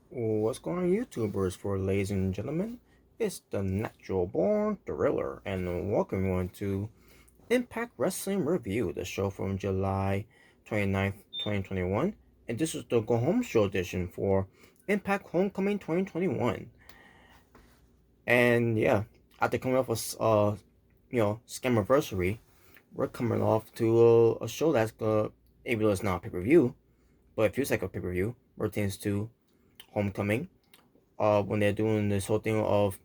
What's going on, YouTubers? For ladies and gentlemen, it's the Natural Born Thriller, and welcome everyone to Impact Wrestling Review, the show from July 29th, 2021. And this is the Go Home Show edition for Impact Homecoming 2021. And yeah, after coming off Scamiversary, we're coming off to a show that's even though it's not a pay-per-view, but it feels like a pay-per-view, pertains to Homecoming. When they're doing this whole thing of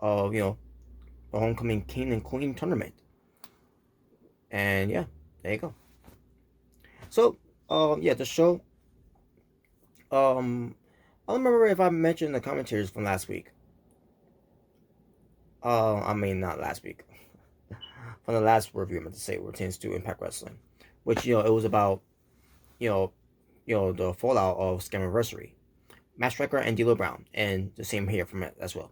the Homecoming King and Queen tournament. And yeah, there you go. So yeah, the show. I don't remember if I mentioned the commentators from last week. I mean not last week. From the last review, I meant to say, pertains to Impact Wrestling, which it was about you know the fallout of Scamiversary, Matt Striker and D'Lo Brown, and the same here from it as well.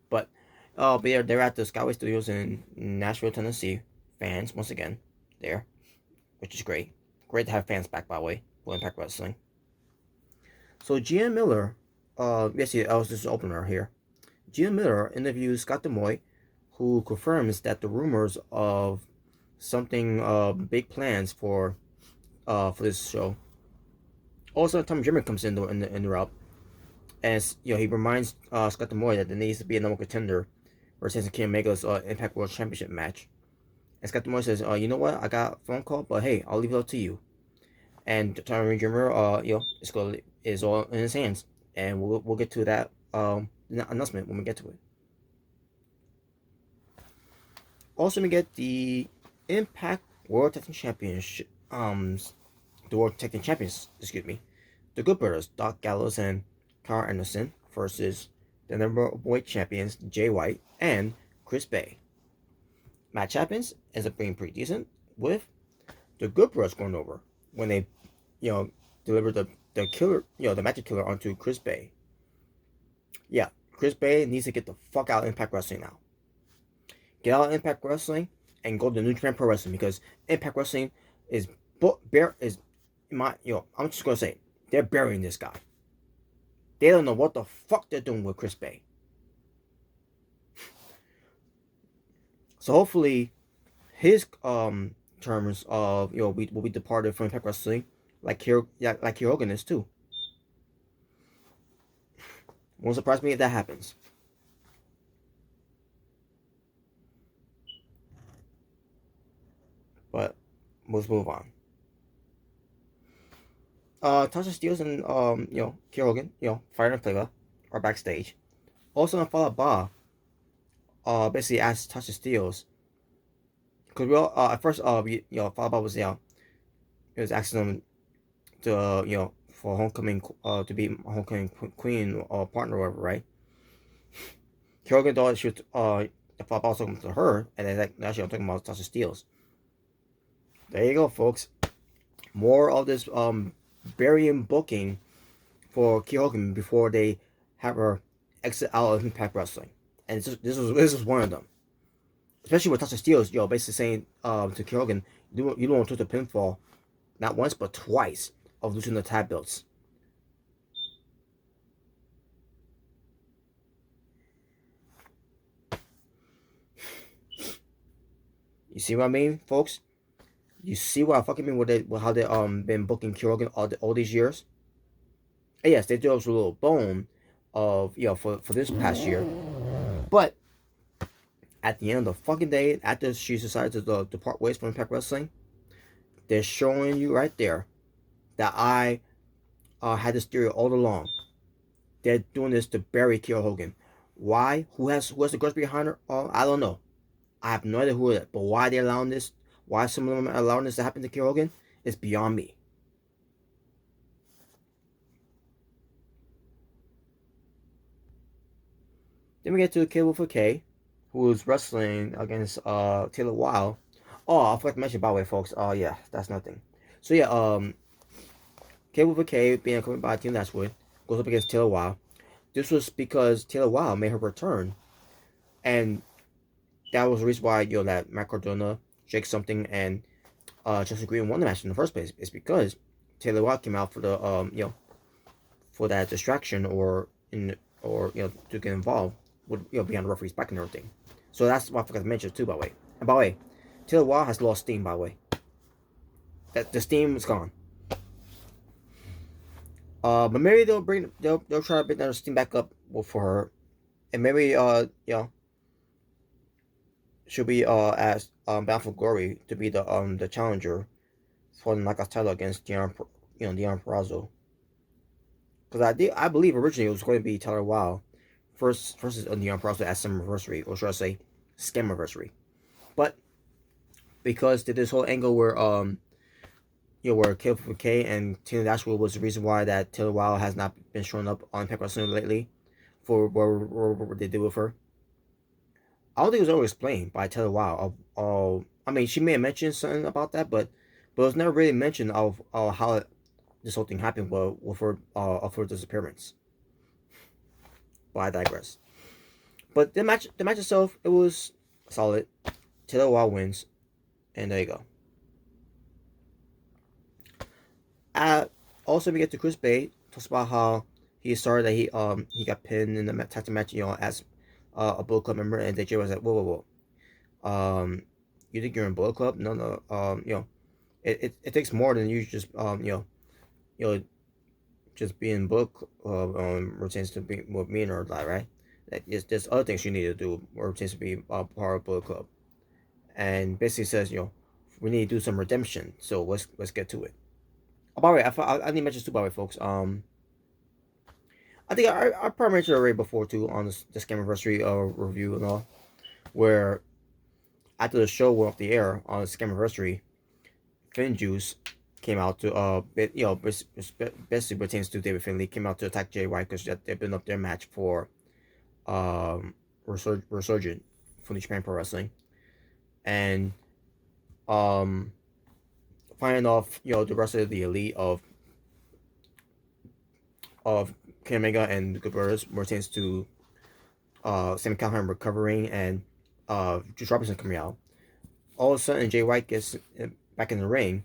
But they're at the Skyway Studios in Nashville, Tennessee. Fans once again there, which is great. Great to have fans back, by the way, for Impact Wrestling. So GM Miller, yes, I was just an opener here. GM Miller interviews Scott Demoy, who confirms that the rumors of something big plans for this show. Also, Tom Jimmer comes in the interrupt, and he reminds Scott Demoy that there needs to be a number contender versus Kenny Omega's Impact World Championship match. And Scott Demoy says, you know what? I got a phone call, but hey, I'll leave it up to you. And Tommy Dreamer, is all in his hands, and we'll get to that announcement when we get to it. Also, we get the Impact World Tag Team Championship, the World Tag Team Champions, excuse me, the Good Brothers, Doc Gallows and Carl Anderson versus the number weight champions Jay White and Chris Bay. Match happens, ends up being pretty decent, with the Good Brothers going over when they, deliver the killer, the magic killer onto Chris Bay. Yeah, Chris Bay needs to get the fuck out of Impact Wrestling now. Get out of Impact Wrestling and go to New Japan Pro Wrestling, because Impact Wrestling is I'm just gonna say, they're burying this guy. They don't know what the fuck they're doing with Chris Bay. So hopefully his terms of will be departed from Impact Wrestling, like Hogan is too. Won't surprise me if that happens. But let's move on. Tasha Steelz and Kier Hogan, Fire and Flavor are backstage. Also on Fallah Bahh, basically asked Tasha Steelz, because we all at first Fallah Bahh was it was asking them to for homecoming to be homecoming queen or partner or whatever, right? Kerrigan thought she was Fallah Bahh was talking to her, and then actually I'm talking about Tasha Steelz. There you go, folks. More of this burying booking for Kier Hogan before they have her exit out of Impact Wrestling, and this is one of them. Especially with Tasha Steelz, basically saying to Kier Hogan, you don't want to take the pinfall, not once but twice, of losing the tag belts. You see what I mean, folks? You see what I fucking mean? How they been booking Kier Hogan all these years? And yes, they do have a little bone of for this past year, but at the end of the fucking day, after she decided to part ways from Impact Wrestling, they're showing you right there that I had this theory all along. They're doing this to bury Kier Hogan. Why? Who has the guts behind her? I don't know. I have no idea who it is. But why they're allowing this? Why some of them are allowing this to happen to Kier Hogan? Is beyond me. Then we get to Cable for K, who is wrestling against Taylor Wilde. Oh, I forgot to mention, by the way, folks. Oh yeah, that's nothing. So yeah, Cable for K being accompanied by Team Dashwood goes up against Taylor Wilde. This was because Taylor Wilde made her return, and that was the reason why that Matt Cardona, Jake something, and Justin Green won the match in the first place. It's because Taylor Wilde came out for the for that distraction or to get involved would be on the referee's back and everything. So that's what I forgot to mention too, by the way. And by the way, Taylor Wilde has lost steam. By the way, that the steam is gone. But maybe they'll try to bring that steam back up for her, and maybe she'll be asked Bound for Glory to be the challenger for the Knockouts title against Deanna Purrazzo. Because I believe originally it was going to be Taylor Wilde versus Deanna Purrazzo at Summerversary, or should I say Scammerversary. But because did this whole angle where where Caleb K and Tina Dashwood was the reason why that Taylor Wilde has not been showing up on Impact Wrestling lately for what they did with her. I don't think it was ever explained by Taylor Wilde. I mean, she may have mentioned something about that, but it was never really mentioned of how this whole thing happened with her of her disappearance. But I digress. But the match itself, it was solid. Taylor Wilde wins, and there you go. Also we get to Chris Bay talks about how he started that he got pinned in the tag team match, as a Bullet Club member, and DJ was like, whoa. You think you're in Bullet Club? No. It takes more than you just just being book routines to be with me or that, right? There's other things you need to do or routines to be part of Bullet Club, and basically says we need to do some redemption. So let's get to it. Oh, by the way, I need to mention too, by the way, folks. I think I probably mentioned already before too on this Scammerversary review and all, where after the show went off the air on the Scammerversary, Finn Juice came out to basically pertains to David Finlay, came out to attack Jay White because they've been up their match for Resurgent from New Japan Pro Wrestling, and finding off the rest of the elite of Ken Omega and the Good Brothers pertains to Sam Callahan recovering and Juice Robinson coming out. All of a sudden, Jay White gets back in the ring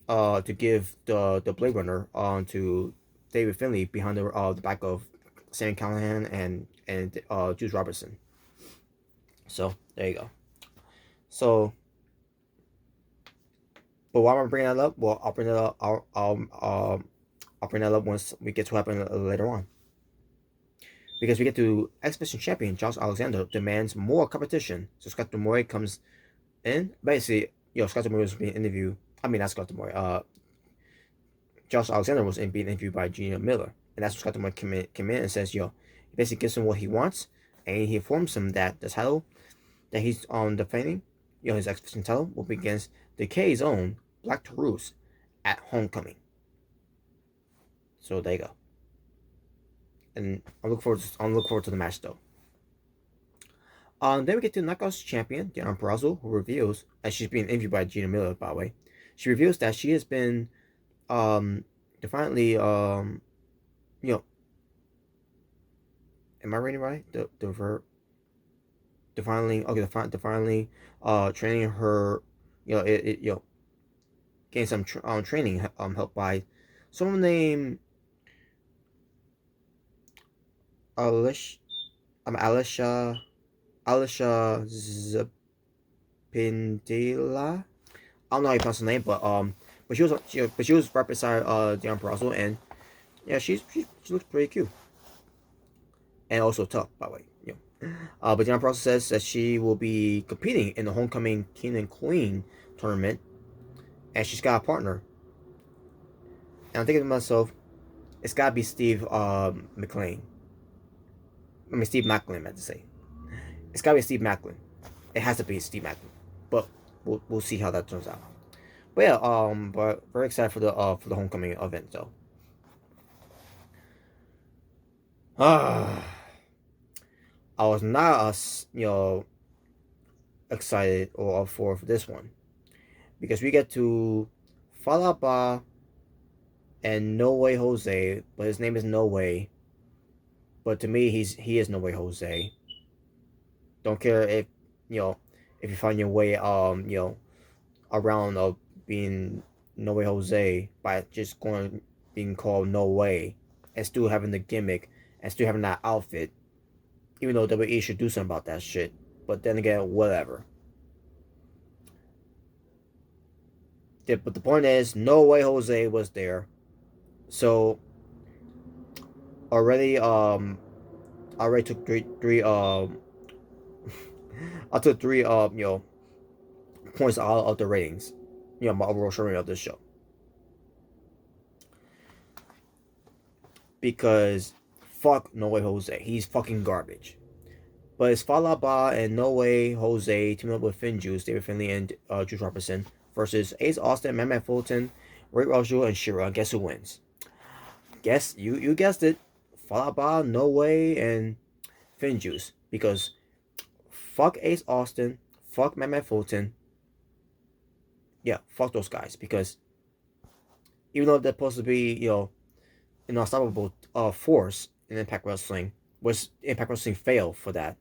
to give the Blade Runner to David Finlay behind the back of Sam Callahan and Juice Robinson. So there you go. So, but why am I bringing that up? Well, I'll bring that up. I'll bring that up once we get to what happen later on. Because we get to X-Division Champion Josh Alexander demands more competition. So Scott D'Amore comes in. Basically, Scott D'Amore was being interviewed. I mean, not Scott D'Amore. Josh Alexander was being interviewed by Gina Miller. And that's when Scott D'Amore came in and says, he basically gives him what he wants. And he informs him that the title that he's defending, his X-Division title, will be against the K's own Black Taurus at Homecoming. So there you go. And I'm looking forward to the match though. Then we get to Knockouts champion Deanna Purrazzo, who reveals, as she's being interviewed by Gina Miller, by the way, she reveals that she has been defiantly am I reading right? The verb defiantly training her, getting some training helped by someone named Alicia Zapindela. I don't know how you pronounce her name, but she was right beside Deanna Purrazzo, and she looks pretty cute, and also tough, by the way. But Deanna Purrazzo says that she will be competing in the Homecoming King and Queen tournament, and she's got a partner. And I'm thinking to myself, it's gotta be Steve McLean. I mean, Steve Macklin, I meant to say. It's gotta be Steve Macklin. It has to be Steve Macklin. But we'll see how that turns out. But yeah, but very excited for the Homecoming event though. I was not excited or up for this one, because we get to Falaba and No Way Jose, but his name is No Way. But to me, he is No Way Jose. Don't care if if you find your way around being No Way Jose by just being called No Way. and still having the gimmick and still having that outfit, even though WWE should do something about that shit. But then again, whatever. But the point is, no way Jose was there. So already, I already took three I took three points out of the ratings. My overall showing of this show because fuck No Way Jose, he's fucking garbage. But it's Falaba and No Way Jose teaming up with Finn Juice, David Finlay, and Juice Robinson versus Ace Austin, Matt Fulton, Ray Roscoe, and Shira. Guess who wins? Guess you guessed it. Falaba, No Way, and Finn Juice. Because fuck Ace Austin, fuck Matt Fulton. Yeah, fuck those guys. Because even though they're supposed to be, an unstoppable force in Impact Wrestling, was Impact Wrestling fail for that?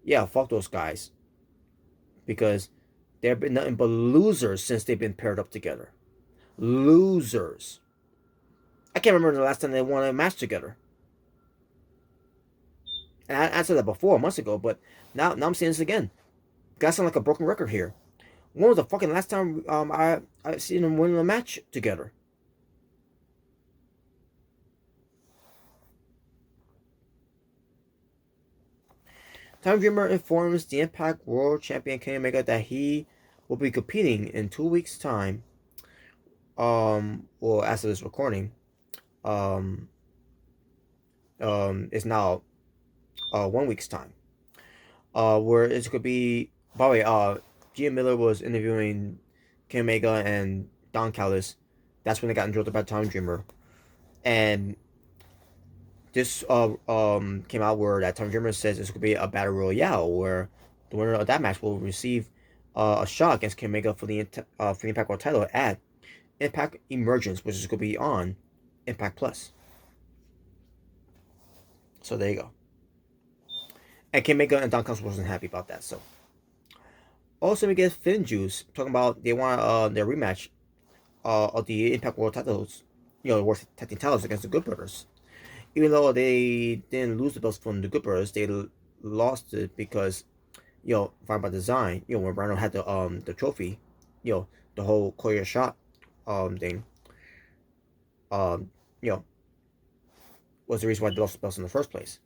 Yeah, fuck those guys. Because they've been nothing but losers since they've been paired up together. Losers. I can't remember the last time they won a match together. And I said that before, months ago, but now I'm saying this again. Guys sound like a broken record here. When was the fucking last time I seen them winning a match together? Time Dreamer informs the Impact World Champion Kenny Omega that he will be competing in 2 weeks' time. Well, after this recording, it's now 1 week's time. Where it could be. By the way, Gia Miller was interviewing Kenny Omega and Don Callis. That's when they got interrupted by Time Dreamer, and this came out where that Time Dreamer says this could be a battle royale where the winner of that match will receive a shot against Kenny Omega for the Impact World title at Impact Emergence, which is going to be on Impact Plus. So there you go. And Kenny Omega and Don Callis wasn't happy about that. So also we get Finn Juice talking about they want their rematch of the Impact World titles, World Tag Team titles against the Good Brothers. Even though they didn't lose the belts from the Good Brothers, they lost it because, Fine by Design, when Rhino had the trophy, the whole Korea shot thing, um, you know, was the reason why they lost the belts in the first place.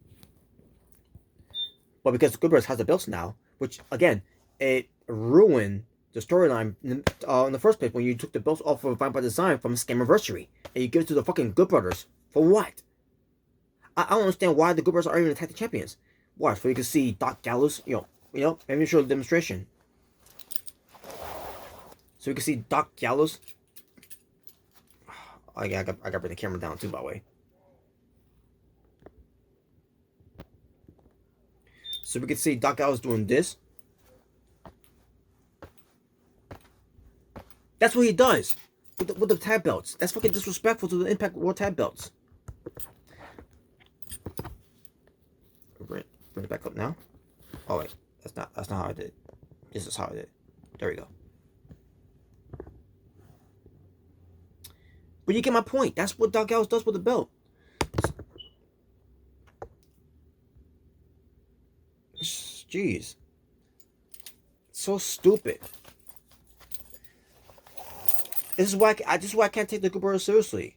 But because the Good Brothers has the belts now, which again, it ruined the storyline in the first place when you took the belts off of Fine by Design from Scammiversary and you give it to the fucking Good Brothers for what? I don't understand why the Good Brothers are even the tag team champions. Why? So you can see Doc Gallows, maybe show a demonstration. So you can see Doc Gallows. Oh yeah, I got to bring the camera down too, by the way. So we can see Doc Gallows doing this. That's what he does with the tag belts. That's fucking disrespectful to the Impact World tag belts. Bring it back up now. Oh wait, that's not how I did it. This is how I did it. There we go. But you get my point. That's what Doc Gallows does with the belt. Jeez. So stupid. This is why I can't take the Good Brothers seriously.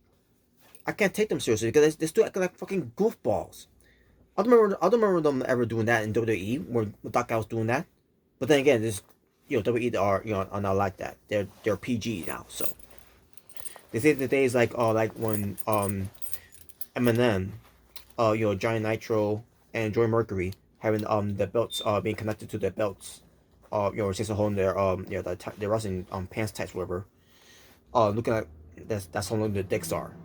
I can't take them seriously because they still act like fucking goofballs. I don't remember them ever doing that in WWE when Doc Gallows doing that. But then again, this WWE are not like that. They're PG now, so they say the days like when Eminem, Johnny Nitro and Joy Mercury having the belts being connected to their belts, since a hole in their the wrestling pants tights whatever. Looking at that's how long the dicks are.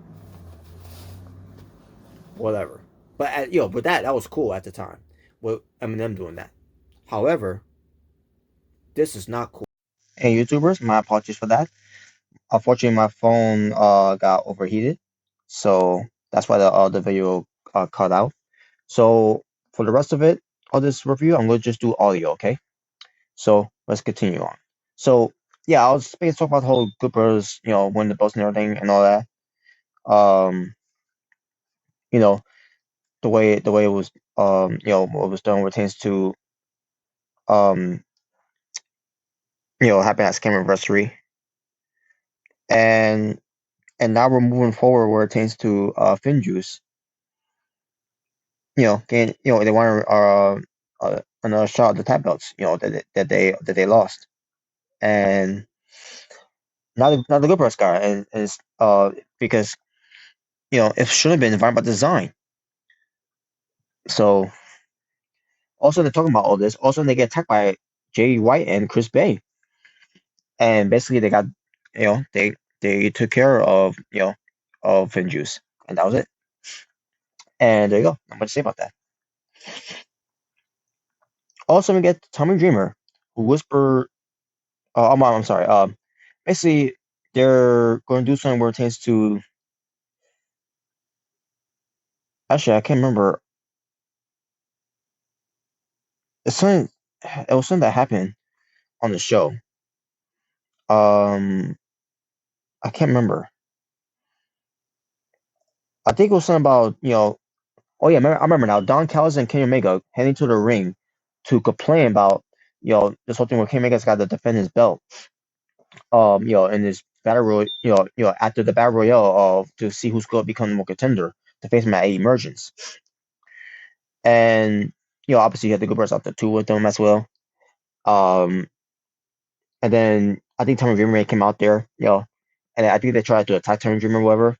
Whatever. But but that was cool at the time with Eminem doing that. However, this is not cool. Hey YouTubers, my apologies for that. Unfortunately, my phone got overheated, so that's why the video cut out. So for the rest of it, of this review, I'm gonna just do audio, okay? So let's continue on. So yeah, I was basically talking about the whole Good Brothers, win the belts and everything and all that. um, you know, the way it was, what was done pertains to, um, Happy House Camp Anniversary, and now we're moving forward where it pertains to Finjuice. They want another shot at the tag belts. That they lost, and not the good press guy, and is because it should have been environment by design. So also they're talking about all this. Also, they get attacked by Jay White and Chris Bay, and basically they got they took care of Finjuice, and that was it. And there you go. Not much to say about that. Also, we get Tommy Dreamer, who whispered. I'm sorry. Basically, they're going to do something where it pertains to. Actually, I can't remember. It's something. It was something that happened on the show. Um, I can't remember. I think it was something about. Oh yeah, I remember now. Don Callis and Kenny Omega heading to the ring to complain about this whole thing where Kenny Omega's got to defend his belt. In this battle royal, after the battle royale to see who's going to become the more contender to face him at Emergence. And obviously you had the Goodberts out there too with them as well. Um, and then I think Tommy Dreamer came out there, and I think they tried to attack Tommy Dreamer or whatever.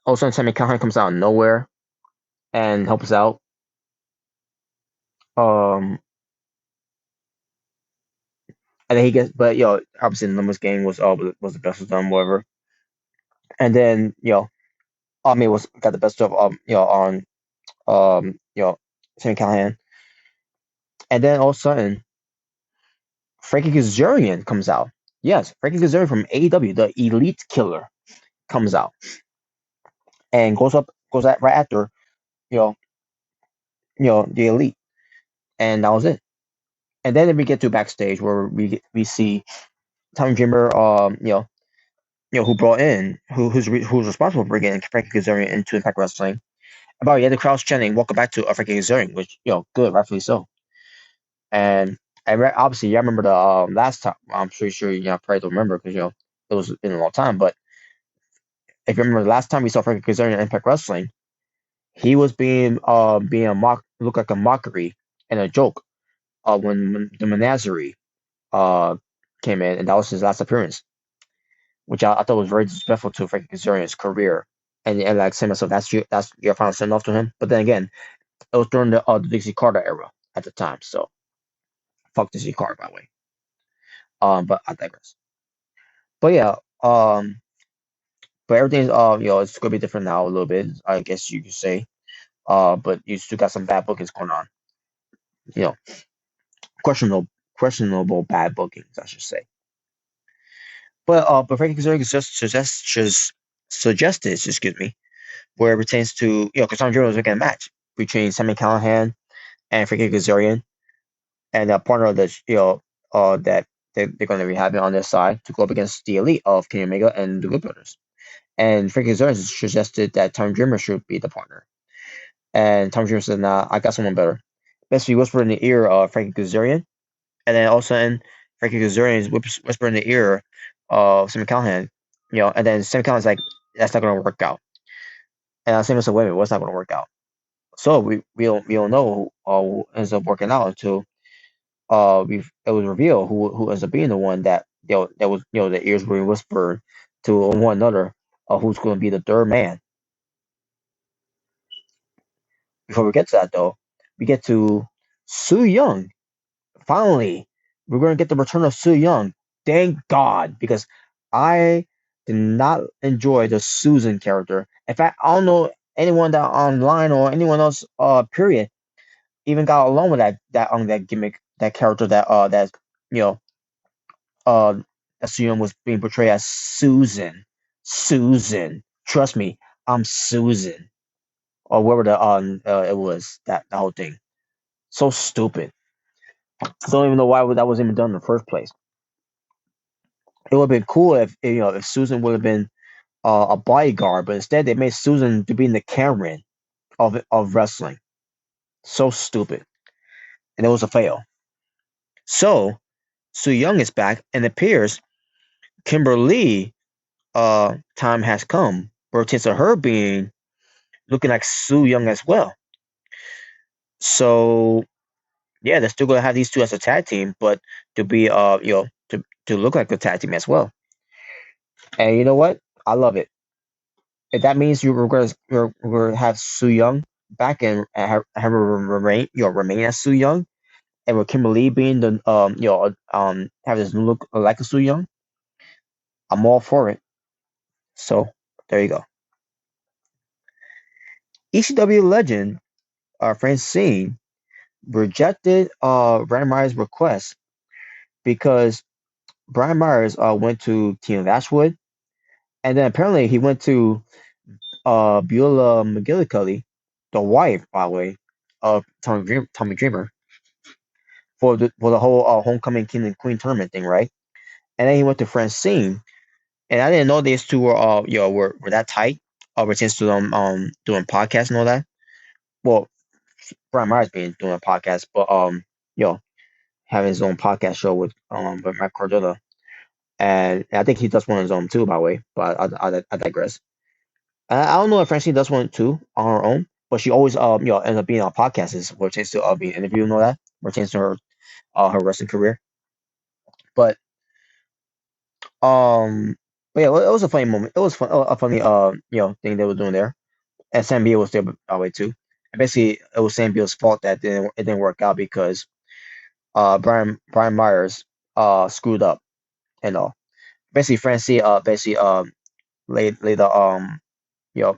All of a sudden, Sammy Callahan comes out of nowhere and helps out. Um, and then he gets, but obviously the numbers game was the best of them, whatever. And then Ami was got the best of on Sammy Callahan. And then all of a sudden, Frankie Kazarian comes out. Yes, Frankie Kazarian from AEW, the Elite Killer, comes out and goes at right after you know the Elite, and that was it. And then we get to backstage where we see Tommy Dreamer, who brought in who's responsible for bringing Frankie Kazarian into Impact Wrestling. About yeah, the crowd's chanting "Welcome back to Frankie Kazarian," which good, rightfully so. And obviously, I remember the last time. I'm pretty sure probably don't remember because it was been a long time. But if you remember the last time we saw Frankie Kazarian in Impact Wrestling, he was being a look like a mockery and a joke when the Menagerie uh came in, and that was his last appearance, which I thought was very disrespectful to Frankie Kazarian's career. And like saying myself, that's your final send off to him. But then again, it was during the Dixie Carter era at the time, so fuck Dixie Carter by the way. But I digress. But yeah, but everything's it's gonna be different now a little bit, I guess you could say. But you still got some bad bookings going on. You know, questionable bad bookings, I should say. But Frankie Kazarian suggested, excuse me, where it pertains to because Tom Jones was making a match between Sammy Callahan and Frankie Kazarian, and a partner of the that they're going to be having on their side to go up against the Elite of Kenny Omega and the Good Brothers. And Frankie Kazarian suggested that Tom Dreamer should be the partner. And Tom Dreamer said, "Nah, I got someone better." Basically, whispered in the ear of Frankie Kazarian, and then all of a sudden, Frankie Kazarian whispered in the ear of Sammy Callahan, and then Sammy Callahan's like, "That's not going to work out." And Sammy said, "Wait a minute, what's not going to work out?" So we don't know who ends up working out until it was revealed who ends up being the one that that was the ears were whispered to one another who's going to be the third man. Before we get to that though, we get to Su Young. Finally, we're going to get the return of Su Young. Thank God, because I did not enjoy the Susan character. In fact, I don't know anyone that online or anyone else period even got along with that gimmick, that character that you know uh Assume was being portrayed as Susan. Susan. Trust me, I'm Susan. Or whatever it was, that the whole thing. So stupid. I don't even know why that was even done in the first place. It would have been cool if if Susan would have been a bodyguard, but instead they made Susan to be in the Cameron of wrestling. So stupid, and it was a fail. So Su Young is back, and it appears Kimberly time has come where it takes her being looking like Su Young as well. So yeah, they're still gonna have these two as a tag team, but to be to look like a tag team as well. And you know what? I love it. If that means we're gonna have Su Young back and have her remain remain as Su Young, and with Kimberly being the have this look like a Su Young, I'm all for it. So there you go. ECW legend Francine rejected Brian Myers' request because Brian Myers went to Team Ashwood, and then apparently he went to Beulah McGillicuddy, the wife, by the way, of Tommy Dreamer, for the whole Homecoming King and Queen tournament thing, right? And then he went to Francine, and I didn't know these two were were that tight. Since to them doing podcasts and all that. Well, Brian Myers being doing a podcast, but you know having his own podcast show with Matt Cardona, and I think he does one on his own too, by the way. But I digress. I don't know if Francine does one too on her own, but she always ends up being on podcasts where it tends to being interviewed and all that, where it tends to her wrestling career. But um, but yeah, it was a funny moment. It was a funny thing they were doing there, and Sam Beal was there by the way too. And basically, it was Sam Beal's fault that it didn't work out because Brian Myers screwed up and all. Basically, Francine laid you know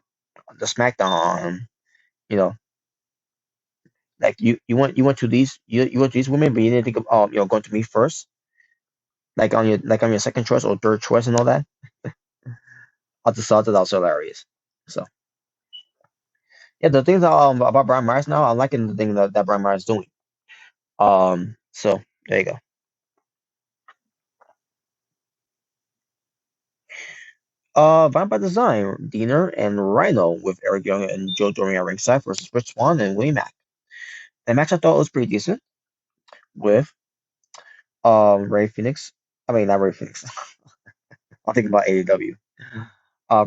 the smackdown on him. You know, like you went to you went to these women, but you didn't think of going to me first, like on your second choice or third choice and all that. I just thought that was hilarious. So yeah, the things about Brian Myers now, I'm liking the thing that Brian Myers is doing. So there you go. Bound by Design, Diener and Rhino with Eric Young and Joe Doring at ringside versus Rich Swann and Willie Mack. The match I thought was pretty decent with Ray Phoenix. I mean not Ray Phoenix. I'm thinking about AEW.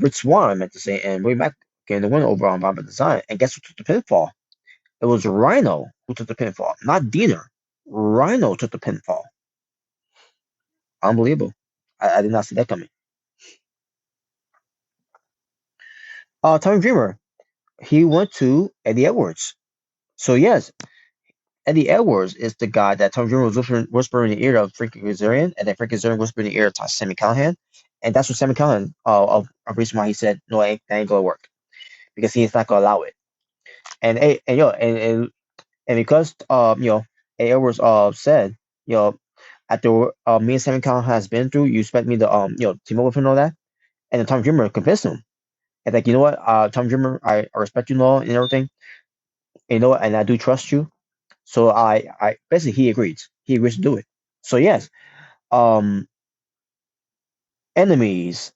Rich Swann, I meant to say, and Willie Mack getting the win over on Bound by Design. And guess who took the pinfall? It was Rhino who took the pinfall, not Diener. Rhino took the pinfall. Unbelievable. I did not see that coming. Tommy Dreamer, he went to Eddie Edwards. So yes, Eddie Edwards is the guy that Tommy Dreamer was whispering in the ear of Frankie Kazarian, and then Frankie Kazarian whispered in the ear to Sammy Callahan, and that's what Sammy Callahan of a reason why he said no, that ain't gonna work because he's not gonna allow it. And because Eddie Edwards said after me and Sammy Callahan has been through, you expect me to team up with him and all that, and then Tommy Dreamer convinced him. And like, you know what, Tom Dreamer, I respect you and all and everything. You know what, and I do trust you. So I basically he agreed. He agrees to do it. So yes, um, enemies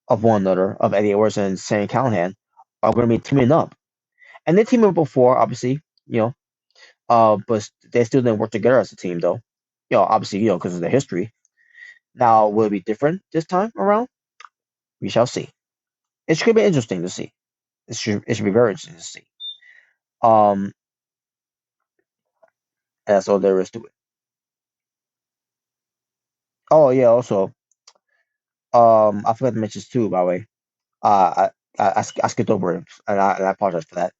of one another, of Eddie Edwards and Sammy Callahan, are going to be teaming up, and they teamed up before, obviously, you know. But they still didn't work together as a team, though. Obviously, because of the history. Now, will it be different this time around? We shall see. It should be interesting to see. It should be very interesting to see. Um, and that's all there is to it. Oh yeah, also, I forgot to mention this too, by the way. I skipped over it, and I apologize for that.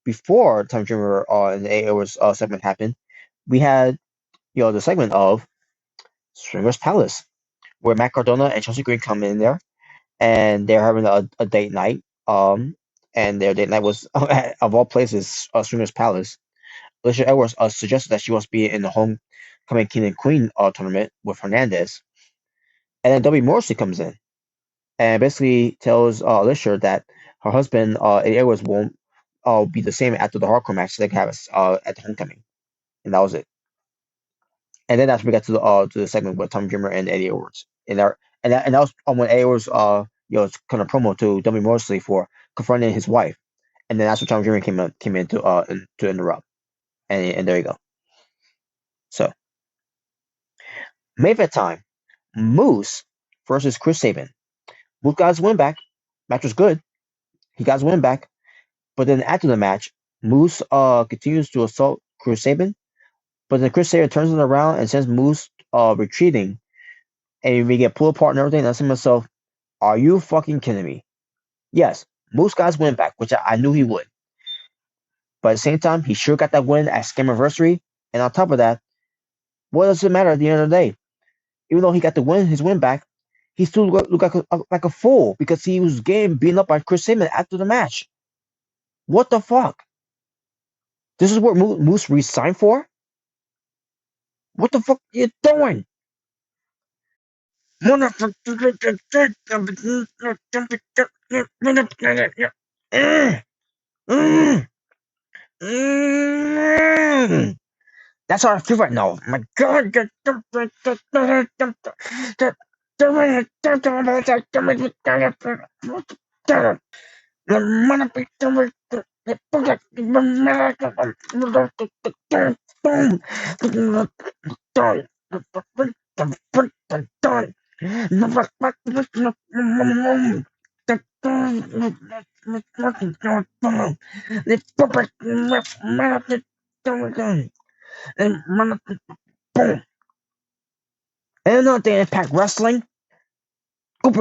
Before Time Dreamer and the 8 Hours segment happened, we had the segment of Swingers Palace, where Matt Cardona and Chelsea Green come in there, and they're having a date night. And their date night was of all places, Swingers Palace. Alicia Edwards suggested that she wants to be in the Homecoming King and Queen tournament with Hernandez, and then W. Morrissey comes in and basically tells Alicia that her husband Eddie Edwards won't be the same after the hardcore match they have at the homecoming, and that was it. And then that's when we got to the segment with Tom Dreamer and Eddie Edwards, and and that was when A was kind of promo to W Mosley for confronting his wife, and then that's when Tom Jr. came in to interrupt, and there you go. So main event time, Moose versus Chris Sabin. Moose got his win back. Match was good. He got his win back, but then after the match, Moose continues to assault Chris Sabin, but then Chris Sabin turns it around and sends Moose retreating, and we get pulled apart and everything. And I said to myself, "Are you fucking kidding me?" Yes, Moose got his win back, which I knew he would. But at the same time, he sure got that win at Scammiversary. And on top of that, what does it matter at the end of the day? Even though he got his win back, he still looked like a fool because he was getting beaten up by Chris Sabin after the match. What the fuck? This is what Moose resigned for? What the fuck are you doing? That's how I feel right now. My God. And another thing, Impact Wrestling. All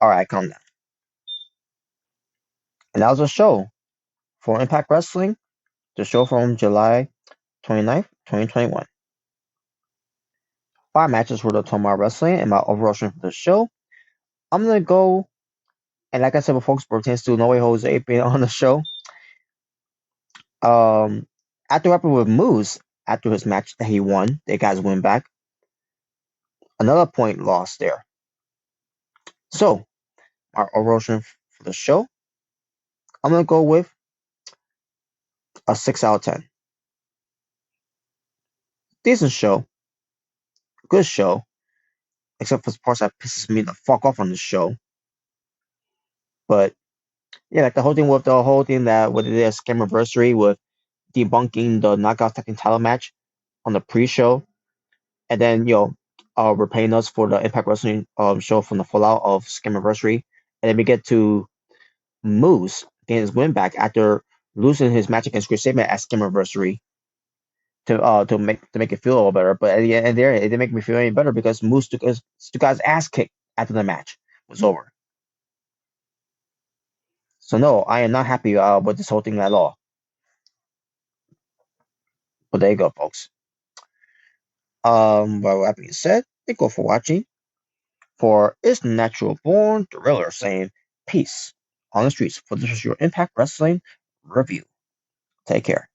right, calm down. And that was a show for Impact Wrestling, the show from July 29th, 2021. 5 matches for the Tomorrow Wrestling and my overall strength for the show. I'm going to go, and like I said before, pertains to No Way Jose being on the show. After happened with Moose, after his match that he won, they got his win back. Another point lost there. So, our overall strength for the show, I'm going to go with a 6 out of 10. Decent show. Good show. Except for the parts that pisses me the fuck off on the show. But, yeah, like the whole thing that what it is, Scammiversary with debunking the Knockout Second title match on the pre-show. And then, repaying us for the Impact Wrestling show from the fallout of Scammiversary. And then we get to Moose getting his win back after losing his match against Chris Sabin at Scammiversary to make it feel a little better. But at the end there, it didn't make me feel any better because Moose took his ass kicked after the match was over. So no, I am not happy with this whole thing at all. But there you go, folks. But that being said, thank you for watching. For Is Natural Born Thriller saying peace on the streets. For this is your Impact Wrestling review. Take care.